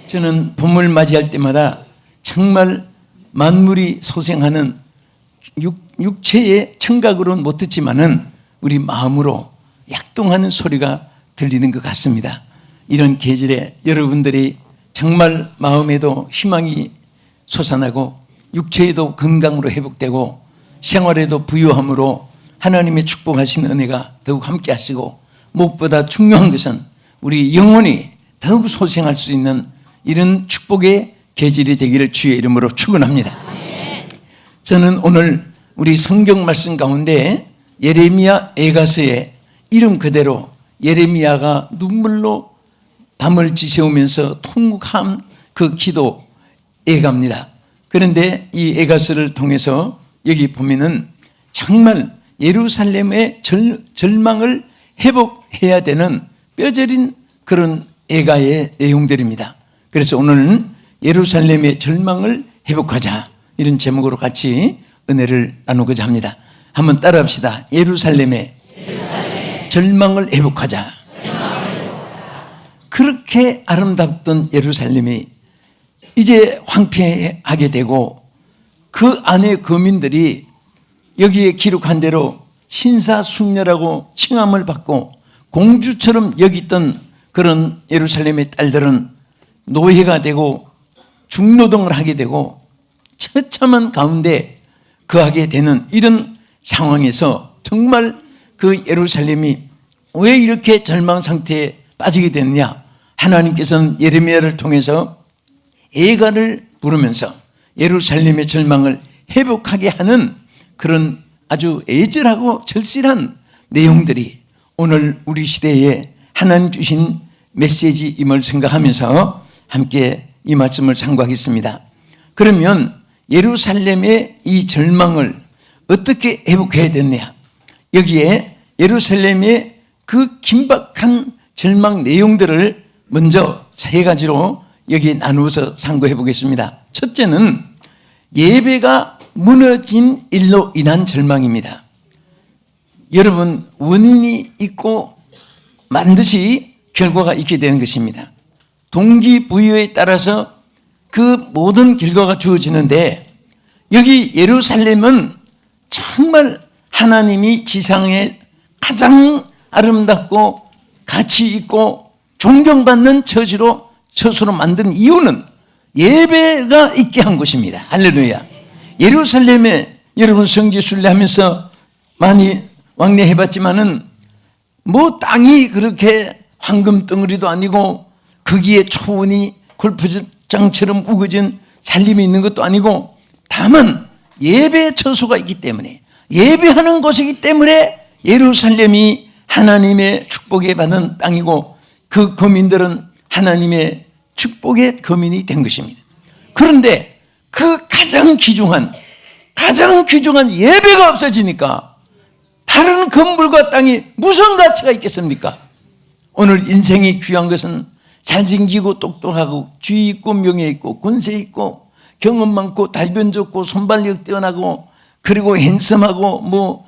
저는 봄을 맞이할 때마다 정말 만물이 소생하는 육체의 청각으로는 못 듣지만은 우리 마음으로 약동하는 소리가 들리는 것 같습니다. 이런 계절에 여러분들이 정말 마음에도 희망이 솟아나고 육체에도 건강으로 회복되고 생활에도 부유함으로 하나님의 축복하신 은혜가 더욱 함께 하시고 무엇보다 중요한 것은 우리 영혼이 더욱 소생할 수 있는 이런 축복의 계절이 되기를 주의 이름으로 축원합니다. 저는 오늘 우리 성경 말씀 가운데 예레미야 애가서의 이름 그대로 예레미야가 눈물로 밤을 지새우면서 통곡한 그 기도 애가입니다. 그런데 이 애가서를 통해서 여기 보면은 정말 예루살렘의 절망을 회복해야 되는 뼈저린 그런 애가의 내용들입니다. 그래서 오늘은 예루살렘의 절망을 회복하자 이런 제목으로 같이 은혜를 나누고자 합니다. 한번 따라합시다. 예루살렘의 절망을 회복하자. 그렇게 아름답던 예루살렘이 이제 황폐하게 되고 그 안의 거민들이 여기에 기록한 대로 신사숙녀라고 칭함을 받고 공주처럼 여기던 그런 예루살렘의 딸들은 노예가 되고 중노동을 하게 되고 처참한 가운데 거하게 되는 이런 상황에서 정말 그 예루살렘이 왜 이렇게 절망 상태에 빠지게 됐느냐, 하나님께서는 예레미야를 통해서 애가를 부르면서 예루살렘의 절망을 회복하게 하는 그런 아주 애절하고 절실한 내용들이 오늘 우리 시대에 하나님 주신 메시지임을 생각하면서 함께 이 말씀을 상고하겠습니다. 그러면 예루살렘의 이 절망을 어떻게 회복해야 되느냐, 여기에 예루살렘의 그 긴박한 절망 내용들을 먼저 세 가지로 여기 나누어서 상고해 보겠습니다. 첫째는 예배가 무너진 일로 인한 절망입니다. 여러분, 원인이 있고 반드시 결과가 있게 되는 것입니다. 동기부여에 따라서 그 모든 결과가 주어지는데 여기 예루살렘은 정말 하나님이 지상에 가장 아름답고 가치 있고 존경받는 처지로 스스로 만든 이유는 예배가 있게 한 것입니다. 할렐루야. 예루살렘에 여러분 성지 순례하면서 많이 왕래해봤지만은 뭐 땅이 그렇게 황금 덩어리도 아니고 거기에 초원이 골프장처럼 우거진 산림이 있는 것도 아니고 다만 예배 처소가 있기 때문에, 예배하는 곳이기 때문에 예루살렘이 하나님의 축복에 받은 땅이고 그 거민들은 하나님의 축복의 거민이 된 것입니다. 그런데 그 가장 귀중한 예배가 없어지니까 다른 건물과 땅이 무슨 가치가 있겠습니까? 오늘 인생이 귀한 것은 잘생기고 똑똑하고 지위 있고 명예 있고 권세 있고 경험 많고 달변 좋고 손발력 뛰어나고 그리고 핸섬하고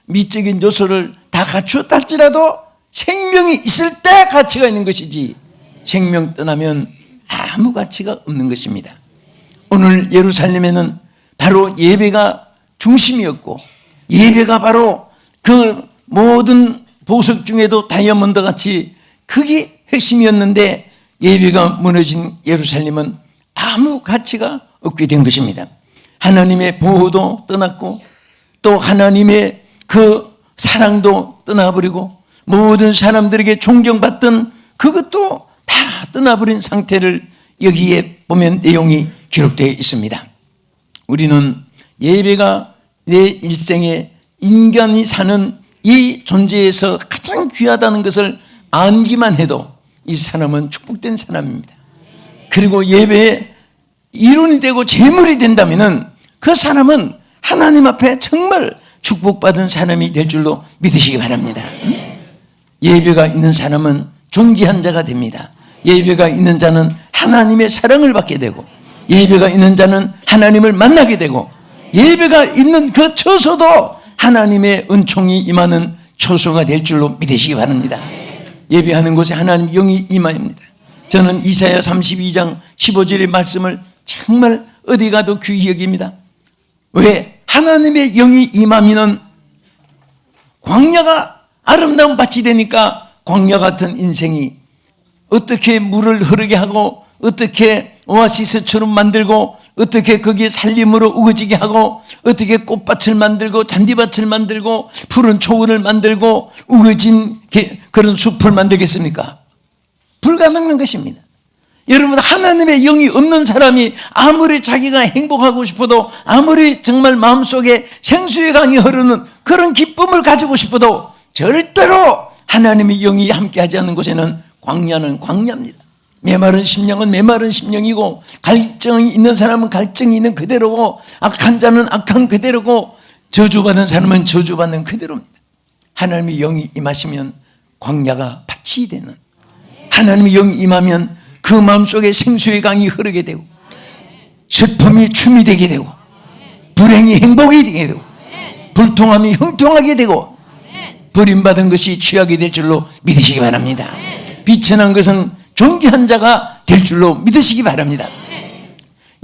미적인 요소를 다 갖추었다 할지라도 생명이 있을 때 가치가 있는 것이지 생명 떠나면 아무 가치가 없는 것입니다. 오늘 예루살렘에는 바로 예배가 중심이었고 예배가 바로 그 모든 보석 중에도 다이아몬드 같이 그게 핵심이었는데 예배가 무너진 예루살렘은 아무 가치가 없게 된 것입니다. 하나님의 보호도 떠났고 또 하나님의 그 사랑도 떠나버리고 모든 사람들에게 존경받던 그것도 다 떠나버린 상태를 여기에 보면 내용이 기록되어 있습니다. 우리는 예배가 내 일생에 인간이 사는 이 존재에서 가장 귀하다는 것을 안기만 해도 이 사람은 축복된 사람입니다. 그리고 예배의 이론이 되고 제물이 된다면 그 사람은 하나님 앞에 정말 축복받은 사람이 될 줄로 믿으시기 바랍니다. 예배가 있는 사람은 존귀한 자가 됩니다. 예배가 있는 자는 하나님의 사랑을 받게 되고 예배가 있는 자는 하나님을 만나게 되고 예배가 있는 그 처소도 하나님의 은총이 임하는 처소가 될 줄로 믿으시기 바랍니다. 예배하는 곳에 하나님 영이 임합니다. 저는 이사야 32장 15절의 말씀을 정말 어디 가도 귀히 여깁니다. 왜? 하나님의 영이 임하면은 광야가 아름다운 밭이 되니까 광야 같은 인생이 어떻게 물을 흐르게 하고 어떻게 오아시스처럼 만들고 어떻게 거기에 살림으로 우거지게 하고 어떻게 꽃밭을 만들고 잔디밭을 만들고 푸른 초원을 만들고 우거진 그런 숲을 만들겠습니까? 불가능한 것입니다. 여러분, 하나님의 영이 없는 사람이 아무리 자기가 행복하고 싶어도 아무리 정말 마음속에 생수의 강이 흐르는 그런 기쁨을 가지고 싶어도 절대로 하나님의 영이 함께하지 않는 곳에는 광야는 광야입니다. 메마른 심령은 메마른 심령이고 갈증이 있는 사람은 갈증이 있는 그대로고 악한 자는 악한 그대로고 저주받은 사람은 저주받는 그대로입니다. 하나님의 영이 임하시면 광야가 밭이 되는, 하나님의 영이 임하면 그 마음속에 생수의 강이 흐르게 되고 슬픔이 춤이 되게 되고 불행이 행복이 되게 되고 불통함이 형통하게 되고 버림받은 것이 취하게 될 줄로 믿으시기 바랍니다. 비천한 것은 존귀한 자가 될 줄로 믿으시기 바랍니다.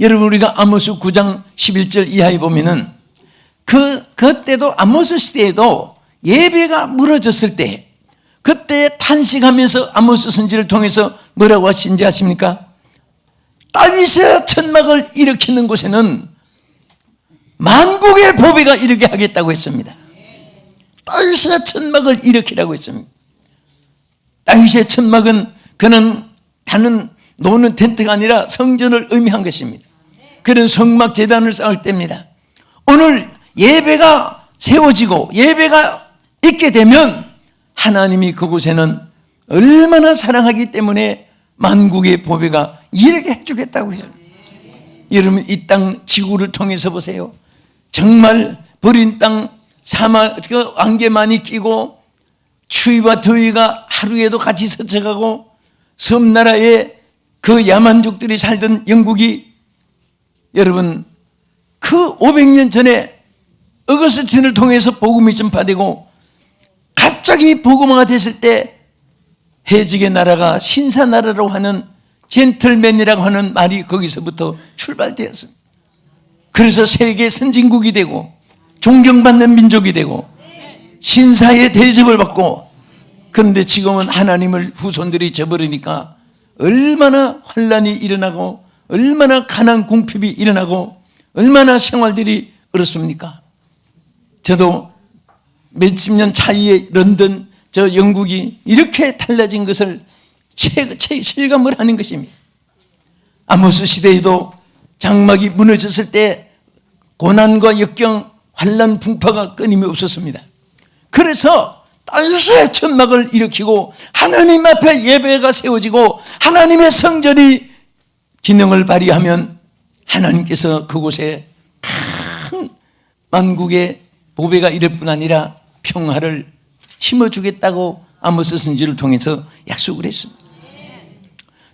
여러분, 우리가 아모스 9장 11절 이하에 보면은 그때도 아모스 시대에도 예배가 무너졌을 때 그때 탄식하면서 아모스 선지를 통해서 뭐라고 하신지 아십니까? 다윗의 천막을 일으키는 곳에는 만국의 보배가 이르게 하겠다고 했습니다. 다윗의 천막을 일으키라고 했습니다. 다윗의 천막은 그는 다른 노는 텐트가 아니라 성전을 의미한 것입니다. 그런 성막 제단을 쌓을 때입니다. 오늘 예배가 세워지고 예배가 있게 되면 하나님이 그곳에는 얼마나 사랑하기 때문에 만국의 보배가 이르게 해주겠다고 해요. 여러분, 이 땅 지구를 통해서 보세요. 정말 버린 땅 사막 그 안개만이 끼고 추위와 더위가 하루에도 같이 스쳐가고 섬나라에 그 야만족들이 살던 영국이 여러분 그 500년 전에 어거스틴을 통해서 복음이 전파되고 갑자기 복음화가 됐을 때 해적의 나라가 신사나라라고 하는 젠틀맨이라고 하는 말이 거기서부터 출발되었습니다. 그래서 세계 선진국이 되고 존경받는 민족이 되고 신사의 대접을 받고, 그런데 지금은 하나님을 후손들이 저버리니까 얼마나 환란이 일어나고 얼마나 가난 궁핍이 일어나고 얼마나 생활들이 어렵습니까? 저도 몇십 년 차이에 런던 저 영국이 이렇게 달라진 것을 실감을 하는 것입니다. 아모스 시대에도 장막이 무너졌을 때 고난과 역경, 환란, 풍파가 끊임이 없었습니다. 그래서 다윗의 천막을 일으키고 하나님 앞에 예배가 세워지고 하나님의 성전이 기능을 발휘하면 하나님께서 그곳에 큰 만국의 보배가 이를 뿐 아니라 평화를 심어주겠다고 아모스 선지를 통해서 약속을 했습니다.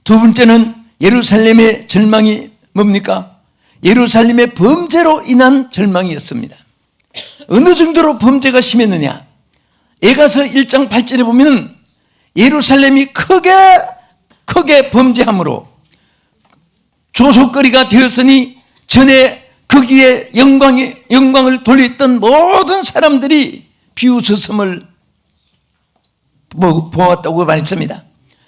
두 번째는 예루살렘의 절망이 뭡니까? 예루살렘의 범죄로 인한 절망이었습니다. 어느 정도로 범죄가 심했느냐? 에가서 1장 8절에 보면 예루살렘이 크게 범죄함으로 조속거리가 되었으니 전에 거기에 영광을 돌렸던 모든 사람들이 비웃었음을 보았다고 말했습니다.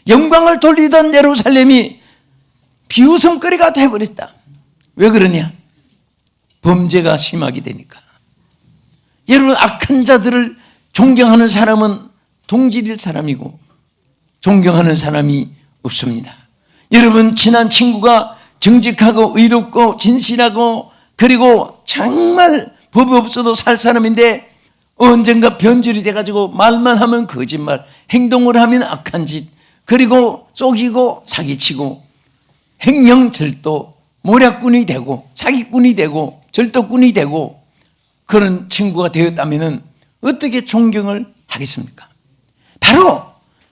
영광을 돌리던 예루살렘이 비웃음거리가 되어버렸다. 왜 그러냐? 범죄가 심하게 되니까. 여러분, 악한 자들을 존경하는 사람은 동질일 사람이고 존경하는 사람이 없습니다. 여러분, 친한 친구가 정직하고 의롭고 진실하고 그리고 정말 법이 없어도 살 사람인데 언젠가 변질이 돼가지고 말만 하면 거짓말, 행동을 하면 악한 짓, 그리고 속이고 사기치고 행령절도, 모략꾼이 되고 사기꾼이 되고 절도꾼이 되고 그런 친구가 되었다면 어떻게 존경을 하겠습니까? 바로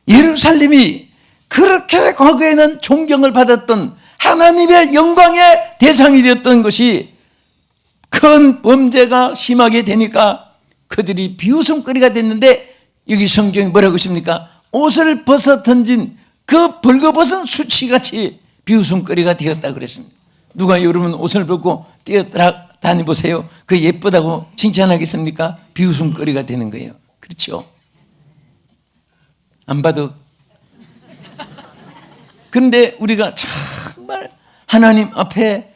예루살렘이 그렇게 과거에는 존경을 받았던 하나님의 영광의 대상이 되었던 것이 큰 범죄가 심하게 되니까 그들이 비웃음거리가 됐는데 여기 성경이 뭐라고 했습니까? 옷을 벗어 던진 그 벌거벗은 수치같이 비웃음거리가 되었다 그랬습니다. 누가 여러분 옷을 벗고 뛰어다니보세요. 그 예쁘다고 칭찬하겠습니까? 비웃음거리가 되는 거예요. 그렇죠? 안 봐도. 그런데 우리가 정말 하나님 앞에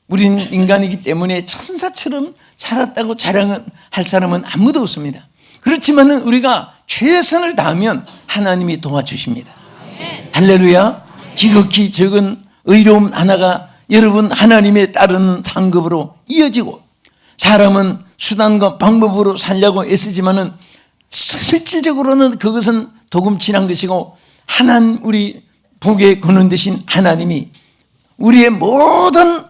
우린 인간이기 때문에 천사처럼 살았다고 자랑할 사람은 아무도 없습니다. 그렇지만 우리가 최선을 다하면 하나님이 도와주십니다. 할렐루야. 지극히 적은 의로움 하나가 여러분 하나님의 따르는 상급으로 이어지고, 사람은 수단과 방법으로 살려고 애쓰지만은 실질적으로는 그것은 도금질한 것이고, 하나님 우리 복에 거는 되신 하나님이 우리의 모든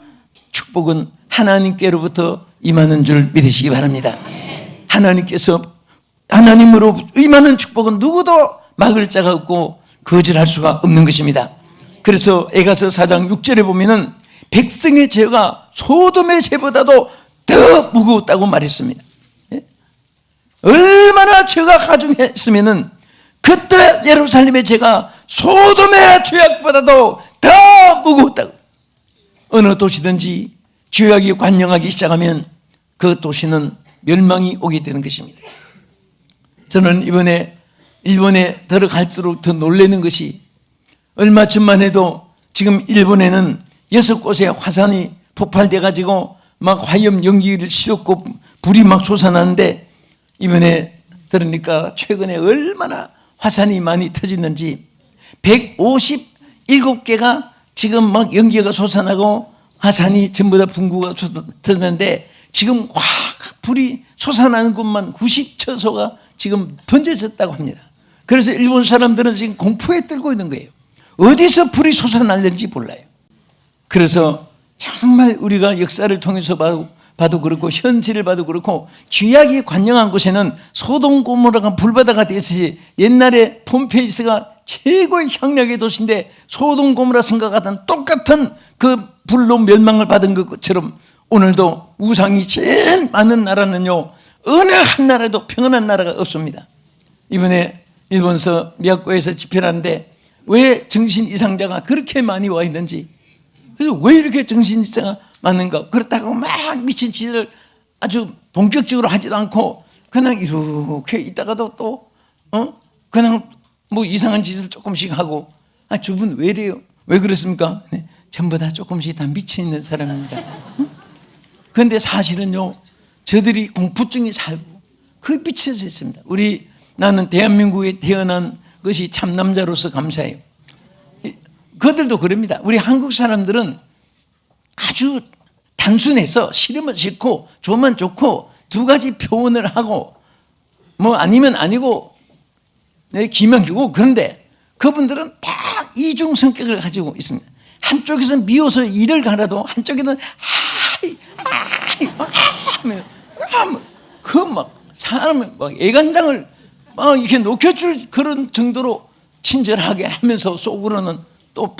축복은 하나님께로부터 임하는 줄 믿으시기 바랍니다. 하나님께서 하나님으로 임하는 축복은 누구도 막을 자가 없고 거절할 수가 없는 것입니다. 그래서 에가서 4장 6절에 보면은 백성의 죄가 소돔의 죄보다도 더 무거웠다고 말했습니다. 얼마나 죄가 가중했으면은 그때 예루살렘의 죄가 소돔의 죄악보다도 더 무거웠다고. 어느 도시든지 죄악이 관영하기 시작하면 그 도시는 멸망이 오게 되는 것입니다. 저는 이번에 일본에 들어갈수록 더 놀라는 것이, 얼마 전만 해도 지금 일본에는 6곳의 화산이 폭발돼 가지고 막 화염 연기를 싣고 불이 막 솟아나는데, 이번에 들으니까 최근에 얼마나 화산이 많이 터지는지 157개가 지금 막 연기가 솟아나고 화산이 전부 다 분구가 터졌는데, 지금 확 불이 솟아나는 곳만 90처소가 지금 번져졌다고 합니다. 그래서 일본 사람들은 지금 공포에 떨고 있는 거예요. 어디서 불이 솟아날는지 몰라요. 그래서 정말 우리가 역사를 통해서 봐도 그렇고 현실을 봐도 그렇고, 죄악이 관영한 곳에는 소돔 고모라가 불바다가 됐듯이, 옛날에 폼페이스가 최고의 향락의 도시인데 소돔 고모라 성과 같은 똑같은 그 불로 멸망을 받은 것처럼, 오늘도 우상이 제일 많은 나라는요, 어느 한 나라에도 평안한 나라가 없습니다. 이번에 일본서 미야코에서 집회를 하는데 왜 정신 이상자가 그렇게 많이 와 있는지, 그래서 왜 이렇게 정신 이상자가 많은가, 그렇다고 막 미친 짓을 아주 본격적으로 하지도 않고 그냥 이렇게 있다가도 또 그냥 뭐 이상한 짓을 조금씩 하고, 저분 왜 이래요? 왜 그렇습니까? 네, 전부 다 조금씩 다 미쳐있는 사람입니다. 그런데 사실은요, 저들이 공포증이 살고 그게 미쳐져 있습니다. 나는 대한민국에 태어난 것이 참남자로서 감사해요. 그들도 그럽니다. 우리 한국 사람들은 아주 단순해서 싫으면 싫고 좋으면 좋고 두 가지 표현을 하고, 뭐 아니면 아니고 기면 기고, 그런데 그분들은 다 이중 성격을 가지고 있습니다. 한쪽에서 미워서 이를 갈아도 한쪽에는 그 막 사람을 막 애간장을 막 이렇게 녹여줄 그런 정도로 친절하게 하면서 속으로는 또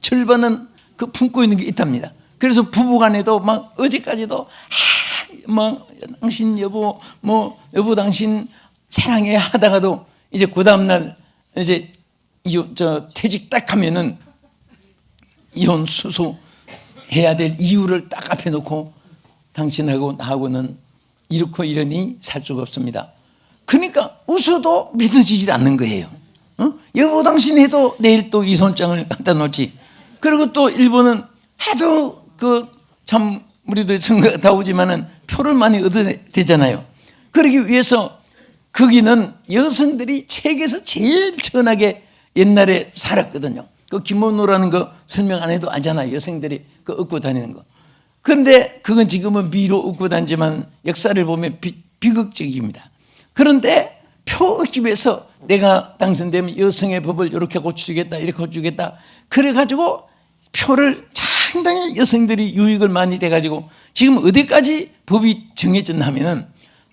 절반은 그 품고 있는 게 있답니다. 그래서 부부간에도 막 어제까지도 막 당신 여보, 뭐 여보 당신 사랑해 하다가도 이제 그 다음날 이제 퇴직 딱 하면은 이혼 수소해야 될 이유를 딱 앞에 놓고, 당신하고 나하고는 이렇고 이러니 살 수가 없습니다. 그러니까 웃어도 믿어지지 않는 거예요. 여보 당신 해도 내일 또 이혼장을 갖다 놓지. 그리고 또 일본은 하도 참 우리도 선거 다 오지만은 표를 많이 얻어야 되잖아요. 그러기 위해서 거기는 여성들이 책에서 제일 천하게 옛날에 살았거든요. 그 기모노라는 거 설명 안 해도 알잖아요. 여성들이 그 얻고 다니는 거. 그런데 그건 지금은 미로 얻고 다니지만 역사를 보면 비극적입니다. 그런데 표 얻기 위해서 내가 당선되면 여성의 법을 이렇게 고쳐주겠다, 이렇게 고쳐주겠다. 그래가지고 표를 상당히 여성들이 유익을 많이 돼가지고 지금 어디까지 법이 정해졌냐면은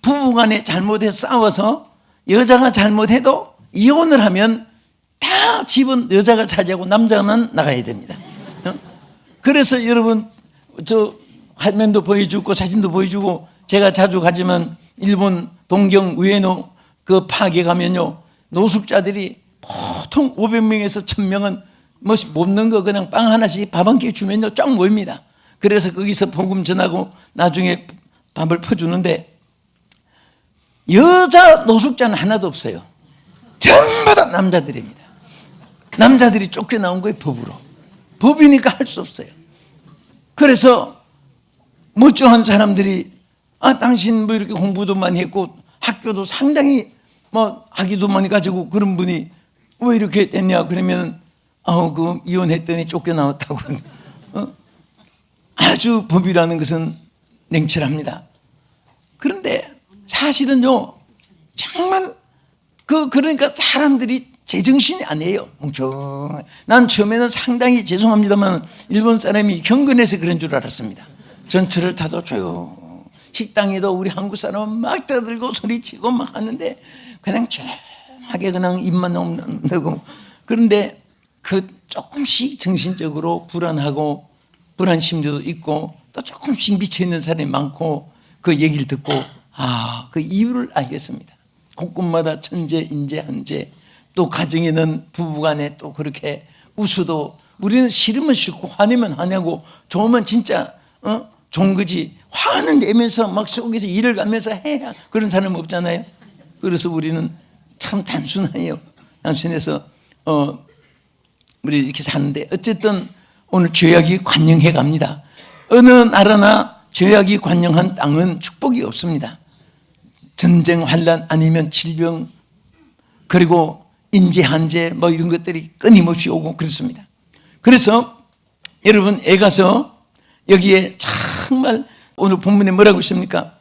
부부간에 잘못해서 싸워서 여자가 잘못해도 이혼을 하면 다 집은 여자가 차지하고 남자는 나가야 됩니다. 그래서 여러분 화면도 보여주고 사진도 보여주고, 제가 자주 가지만 일본 동경 우에노 그 파괴 가면요, 노숙자들이 보통 500명에서 1000명은 뭐 먹는 거 그냥 빵 하나씩 밥 한 끼 주면요 쫙 모입니다. 그래서 거기서 복음 전하고 나중에 밥을 퍼주는데 여자 노숙자는 하나도 없어요. 전부 다 남자들입니다. 남자들이 쫓겨나온 거예요, 법으로. 법이니까 할 수 없어요. 그래서 멀쩡한 사람들이 당신 뭐 이렇게 공부도 많이 했고 학교도 상당히 뭐 학위도 많이 가지고 그런 분이 왜 이렇게 됐냐 그러면 그 이혼했더니 쫓겨나왔다고. 아주 법이라는 것은 냉철합니다. 그런데 사실은요 정말 그러니까 사람들이 제정신이 아니에요. 멍청해. 난 처음에는 상당히 죄송합니다만 일본 사람이 경건해서 그런 줄 알았습니다. 전철을 타도 조용, 식당에도 우리 한국 사람은 막 떠들고 소리치고 막 하는데 그냥 조용하게 그냥 입만 내고. 그런데 그 조금씩 정신적으로 불안하고 불안 심리도 있고 또 조금씩 미쳐있는 사람이 많고 그 얘기를 듣고 그 이유를 알겠습니다. 곳곳마다 천재, 인재, 한재, 또 가정에는 부부간에 또 그렇게 우수도 우리는 싫으면 싫고 화내면 화내고 좋으면 진짜 좋은 거지 화는 내면서 막 속에서 일을 가면서 해야 그런 사람 없잖아요. 그래서 우리는 참 단순해요. 단순해서 우리 이렇게 사는데 어쨌든 오늘 죄악이 관영해 갑니다. 어느 나라나 죄악이 관영한 땅은 축복이 없습니다. 전쟁, 환난 아니면 질병 그리고 인재, 한재 뭐 이런 것들이 끊임없이 오고 그렇습니다. 그래서 여러분 애가서 여기에 정말 오늘 본문에 뭐라고 있습니까?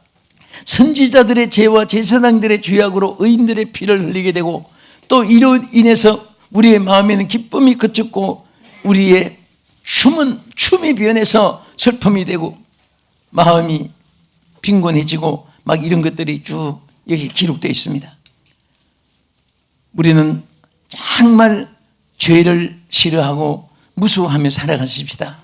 선지자들의 죄와 제사장들의 죄악으로 의인들의 피를 흘리게 되고 또 이로 인해서 우리의 마음에는 기쁨이 그쳤고 우리의 춤이 변해서 슬픔이 되고 마음이 빈곤해지고 막 이런 것들이 쭉 여기 기록되어 있습니다. 우리는 정말 죄를 싫어하고 무수하며 살아가십시다.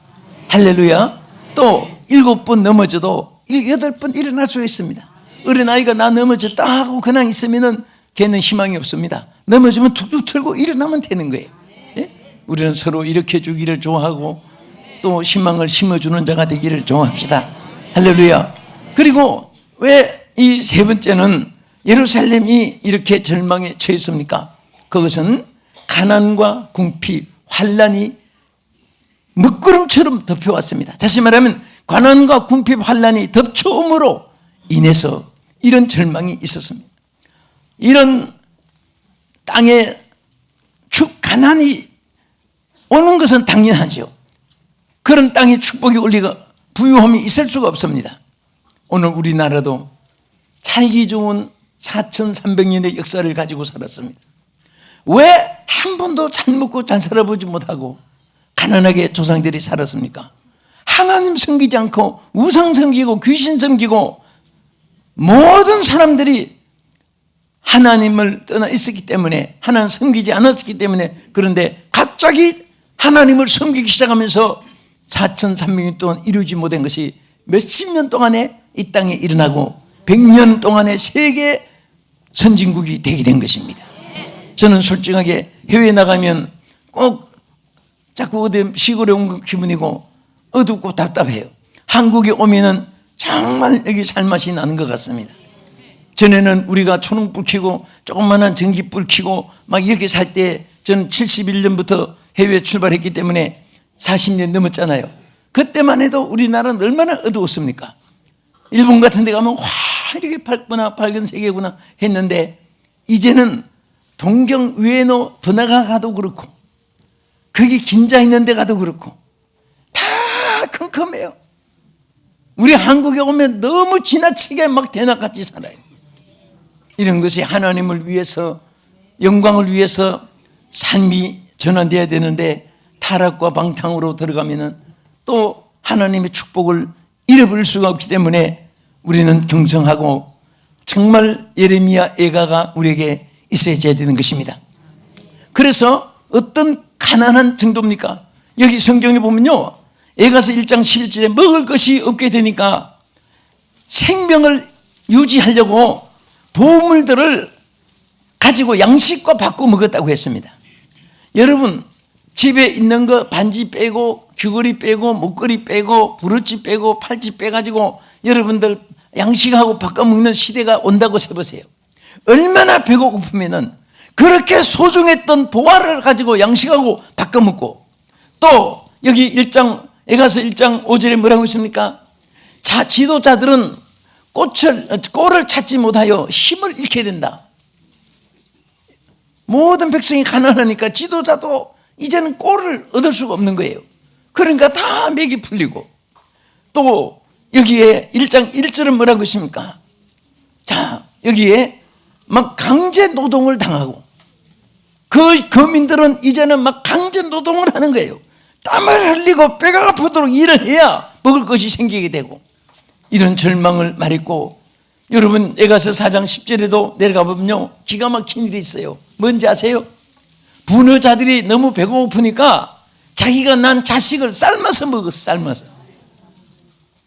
할렐루야. 또 7번 넘어져도 8번 일어날 수 있습니다. 어린아이가 나 넘어졌다 하고 그냥 있으면 걔는 희망이 없습니다. 넘어지면 툭툭 털고 일어나면 되는 거예요. 예? 우리는 서로 일으켜 주기를 좋아하고 또 희망을 심어주는 자가 되기를 좋아합시다. 할렐루야. 그리고 왜 이 세 번째는 예루살렘이 이렇게 절망에 처했습니까? 그것은 가난과 궁핍, 환난이 먹구름처럼 덮여왔습니다. 다시 말하면 가난과 궁핍, 환난이 덮쳐옴으로 인해서 이런 절망이 있었습니다. 이런 땅에 가난이 오는 것은 당연하죠. 그런 땅에 축복이 올리고 부유함이 있을 수가 없습니다. 오늘 우리나라도 살기 좋은 4,300년의 역사를 가지고 살았습니다. 왜 한 번도 잘 먹고 잘 살아보지 못하고 가난하게 조상들이 살았습니까? 하나님 섬기지 않고 우상 섬기고 귀신 섬기고 모든 사람들이 하나님을 떠나 있었기 때문에 하나님 섬기지 않았기 때문에 그런데 갑자기 하나님을 섬기기 시작하면서 4,300년 동안 이루지 못한 것이 몇십 년 동안에 이 땅에 일어나고 100년 동안에 세계 선진국이 되게 된 것입니다. 저는 솔직하게 해외에 나가면 꼭 자꾸 어디 시골에 온 기분이고 어둡고 답답해요. 한국에 오면은 정말 여기 살맛이 나는 것 같습니다. 전에는 우리가 초능불 켜고 조그만한 전기불 켜고 막 이렇게 살 때 저는 71년부터 해외에 출발했기 때문에 40년 넘었잖아요. 그때만 해도 우리나라는 얼마나 어두웠습니까? 일본 같은 데 가면 와 이렇게 밝구나 밝은색이구나 했는데 이제는 동경 우에노 번화가 가도 그렇고 거기 긴자 있는 데 가도 그렇고 다 컴컴해요. 우리 한국에 오면 너무 지나치게 막 대낮같이 살아요. 이런 것이 하나님을 위해서 영광을 위해서 삶이 전환돼야 되는데 타락과 방탕으로 들어가면은 또 하나님의 축복을 잃어버릴 수가 없기 때문에 우리는 경성하고 정말 예레미야 애가가 우리에게 있어야 되는 것입니다. 그래서 어떤 가난한 정도입니까? 여기 성경에 보면요 애가서 1장 11절에 먹을 것이 없게 되니까 생명을 유지하려고 보물들을 가지고 양식과 바꿔 먹었다고 했습니다. 여러분 집에 있는 거 반지 빼고 귀걸이 빼고 목걸이 빼고 브로치 빼고 팔찌 빼가지고 여러분들 양식하고 바꿔 먹는 시대가 온다고 세보세요. 얼마나 배고프면은 그렇게 소중했던 보화를 가지고 양식하고 바꿔 먹고, 또 여기 에가서 1장 5절에 뭐라고 있습니까? 지도자들은 꼴을 찾지 못하여 힘을 잃게 된다. 모든 백성이 가난하니까 지도자도 이제는 꼴을 얻을 수가 없는 거예요. 그러니까 다 맥이 풀리고, 또 여기에 1장 1절은 뭐라고 있습니까? 자, 여기에 막 강제 노동을 당하고, 그 거민들은 이제는 막 강제 노동을 하는 거예요. 땀을 흘리고 배가 아프도록 일을 해야 먹을 것이 생기게 되고, 이런 절망을 말했고, 여러분 에가서 4장 10절에도 내려가 보면요 기가 막힌 일이 있어요. 뭔지 아세요? 분녀자들이 너무 배고프니까 자기가 난 자식을 삶아서 먹었어. 삶아서.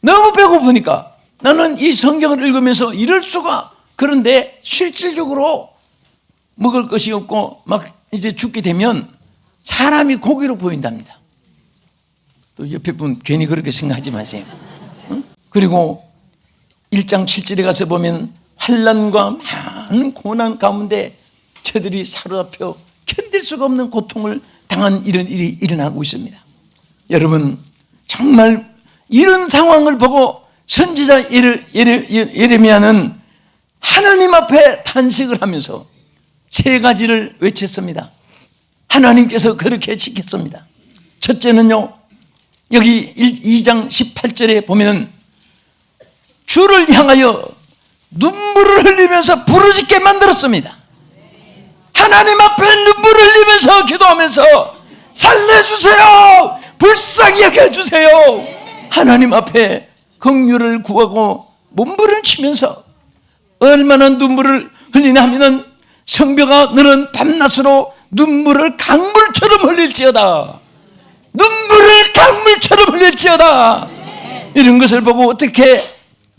너무 배고프니까. 나는 이 성경을 읽으면서 이럴 수가. 그런데 실질적으로 먹을 것이 없고 막 이제 죽게 되면 사람이 고기로 보인답니다. 또 옆에 분 괜히 그렇게 생각하지 마세요. 응? 그리고 1장 7절에 가서 보면 환난과 많은 고난 가운데 저들이 사로잡혀 견딜 수가 없는 고통을 당한 이런 일이 일어나고 있습니다. 여러분 정말 이런 상황을 보고 선지자 예레미야는 하나님 앞에 탄식을 하면서 세 가지를 외쳤습니다. 하나님께서 그렇게 지켰습니다. 첫째는요, 여기 2장 18절에 보면 주를 향하여 눈물을 흘리면서 부르짖게 만들었습니다. 하나님 앞에 눈물을 흘리면서 기도하면서 살려주세요, 불쌍히 여겨주세요, 하나님 앞에 긍휼을 구하고 몸부림치면서 얼마나 눈물을 흘리냐 하면은 성벽아 너는 밤낮으로 눈물을 강물처럼 흘릴지어다, 눈물을 강물처럼 흘릴지어다. 이런 것을 보고 어떻게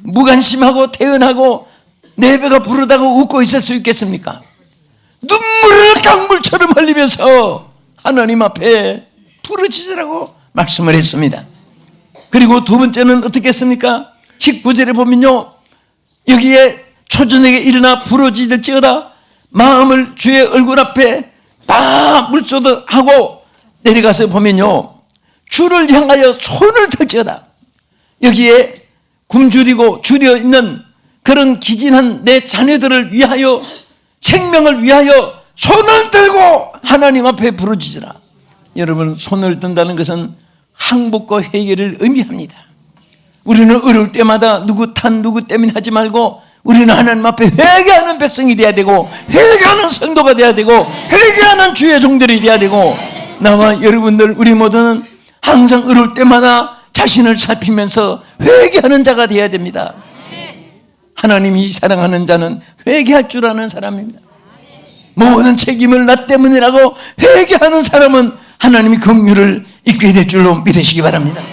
무관심하고 태연하고 내 배가 부르다고 웃고 있을 수 있겠습니까? 눈물을 강물처럼 흘리면서 하나님 앞에 부르짖으라고 말씀을 했습니다. 그리고 두 번째는 어떻게 했습니까? 19절에 보면요, 여기에 초저녁에 일어나 부르짖을지어다 마음을 주의 얼굴 앞에 다 물쏟아하고 내려가서 보면요, 주를 향하여 손을 들지어다. 여기에 굶주리고 줄여 있는 그런 기진한 내 자녀들을 위하여, 생명을 위하여 손을 들고 하나님 앞에 부르짖으라. 여러분 손을 든다는 것은 항복과 회개를 의미합니다. 우리는 어려울 때마다 누구 탓 누구 때문에 하지 말고 우리는 하나님 앞에 회개하는 백성이 되어야 되고, 회개하는 성도가 되어야 되고, 회개하는 주의 종들이 되어야 되고, 나와 여러분들 우리 모두는 항상 어려울 때마다 자신을 살피면서 회개하는 자가 되어야 됩니다. 하나님이 사랑하는 자는 회개할 줄 아는 사람입니다. 모든 책임을 나 때문이라고 회개하는 사람은 하나님이 긍휼을 입게 될 줄로 믿으시기 바랍니다.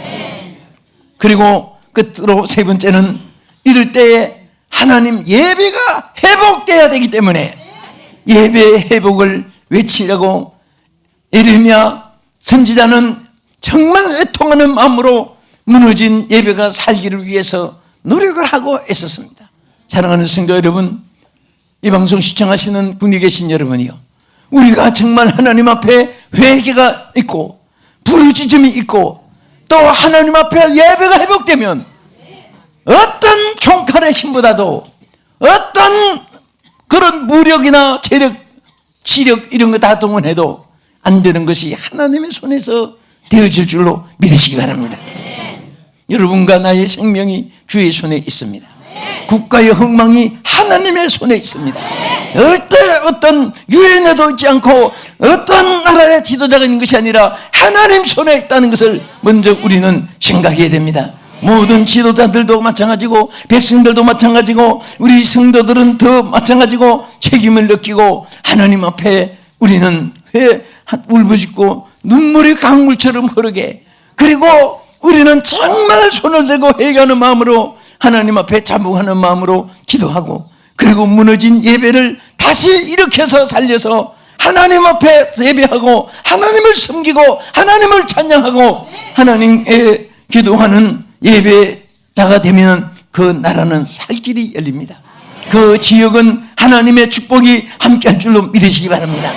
그리고 끝으로 세 번째는 이럴 때에 하나님 예배가 회복돼야 되기 때문에 예배의 회복을 외치려고 예레미야 선지자는 정말 애통하는 마음으로 무너진 예배가 살기를 위해서 노력을 하고 애썼습니다. 사랑하는 성도 여러분, 이 방송 시청하시는 분이 계신 여러분이요, 우리가 정말 하나님 앞에 회개가 있고 부르짖음이 있고 또 하나님 앞에 예배가 회복되면 어떤 총칼의 힘보다도 어떤 그런 무력이나 재력, 지력 이런 거 다 동원해도 안 되는 것이 하나님의 손에서 되어질 줄로 믿으시기 바랍니다. 여러분과 나의 생명이 주의 손에 있습니다. 국가의 흥망이 하나님의 손에 있습니다. 어떤 유엔에도 있지 않고 어떤 나라의 지도자가 있는 것이 아니라 하나님 손에 있다는 것을 먼저 우리는 생각해야 됩니다. 모든 지도자들도 마찬가지고 백성들도 마찬가지고 우리 성도들은 더 마찬가지고 책임을 느끼고 하나님 앞에 우리는 울부짖고 눈물이 강물처럼 흐르게, 그리고 우리는 정말 손을 들고 회개하는 마음으로 하나님 앞에 자복하는 마음으로 기도하고, 그리고 무너진 예배를 다시 일으켜서 살려서 하나님 앞에 예배하고 하나님을 섬기고 하나님을 찬양하고 하나님께 기도하는 예배자가 되면 그 나라는 살 길이 열립니다. 그 지역은 하나님의 축복이 함께할 줄로 믿으시기 바랍니다.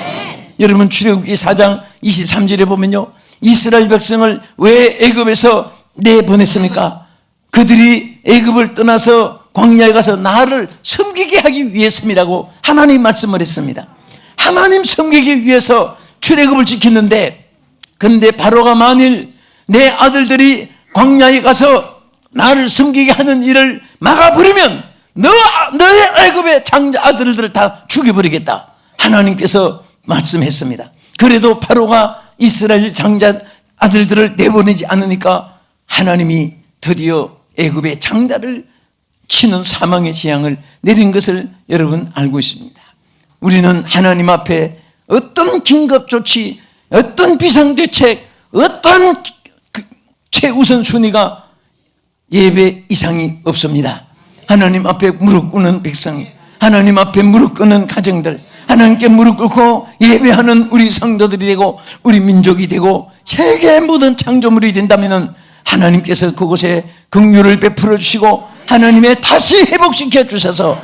여러분, 출애굽기 4장 23절에 보면요, 이스라엘 백성을 왜 애굽에서 내보냈습니까? 그들이 애굽을 떠나서 광야에 가서 나를 섬기게 하기 위해서이라고 하나님 말씀을 했습니다. 하나님 섬기기 위해서 출애굽을 지켰는데, 근데 바로가 만일 내 아들들이 광야에 가서 나를 섬기게 하는 일을 막아버리면 너의 애굽의 장자 아들들을 다 죽여버리겠다, 하나님께서 말씀했습니다. 그래도 바로가 이스라엘 장자 아들들을 내보내지 않으니까 하나님이 드디어 애굽의 장자를 치는 사망의 재앙을 내린 것을 여러분 알고 있습니다. 우리는 하나님 앞에 어떤 긴급조치, 어떤 비상대책, 어떤 최우선 순위가 예배 이상이 없습니다. 하나님 앞에 무릎 꿇는 백성이, 하나님 앞에 무릎 꿇는 가정들, 하나님께 무릎 꿇고 예배하는 우리 성도들이 되고 우리 민족이 되고 세계 모든 창조물이 된다면 하나님께서 그곳에 긍휼을 베풀어 주시고 하나님의 다시 회복시켜 주셔서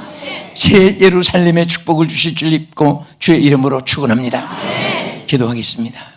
새 예루살렘의 축복을 주실 줄 믿고 주의 이름으로 축원합니다. 기도하겠습니다.